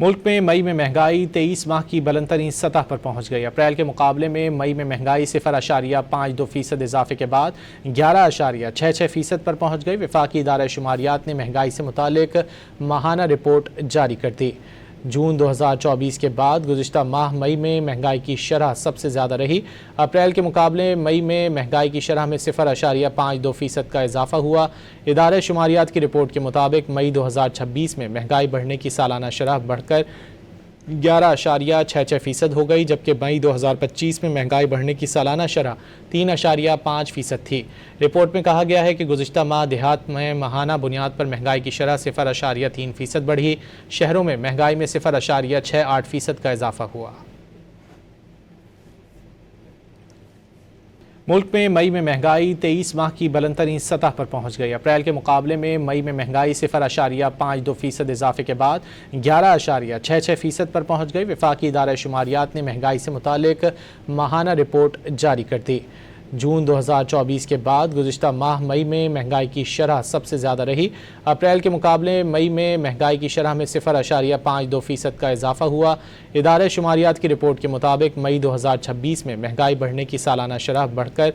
मुल्क में मई में महंगाई 23 माह की बुलंदतरीन सतह पर पहुंच गई। अप्रैल के मुकाबले में मई में महंगाई 0.52% इजाफे के बाद 11.66% पर पहुंच गई। वफाकी इदारा शुमारियात ने महंगाई से मुतालिक माहाना रिपोर्ट जारी कर दी। जून 2024 के बाद गुज़िश्ता माह मई में महंगाई की शरह सबसे ज़्यादा रही। अप्रैल के मुकाबले मई में महंगाई की शरह में 0.52% का इजाफा हुआ। इदारे शुमारियात की रिपोर्ट के मुताबिक मई 2026 में महंगाई बढ़ने की सालाना शरह बढ़कर 11.66% हो गई, जबकि मई 2025 में महंगाई बढ़ने की सालाना शरह 3.5% थी। रिपोर्ट में कहा गया है कि गुज़िश्ता माह देहात में माहाना बुनियाद पर महंगाई की शरह 0.3% बढ़ी। शहरों में महंगाई में 0.68% का इजाफा हुआ। मुल्क में मई में महंगाई 23 माह की बुलंदतरीन सतह पर पहुंच गई। अप्रैल के मुकाबले में मई में महंगाई 0.52% इजाफे के बाद 11.66% पर पहुंच गई। वफाकी इदारा शुमारियात ने महंगाई से मुतालिक माहाना रिपोर्ट जारी कर दी। जून 2024 के बाद गुज़िश्ता माह मई में महंगाई की शरह सबसे ज़्यादा रही। अप्रैल के मुकाबले मई में महंगाई की शरह में 0.52% का इजाफा हुआ। इदारे शुमारियात की रिपोर्ट के मुताबिक मई 2026 में महंगाई बढ़ने की सालाना शरह बढ़कर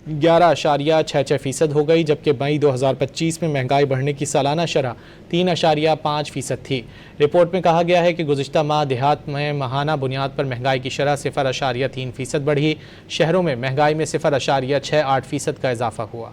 11.66% हो गई, जबकि मई 2025 में महंगाई बढ़ने की सालाना शरह 3.5% थी। रिपोर्ट में कहा गया है कि गुज़िश्ता माह देहात में माहाना बुनियाद पर महंगाई की शरह 0.3% बढ़ी। शहरों में महंगाई में 0.68% का इजाफा हुआ।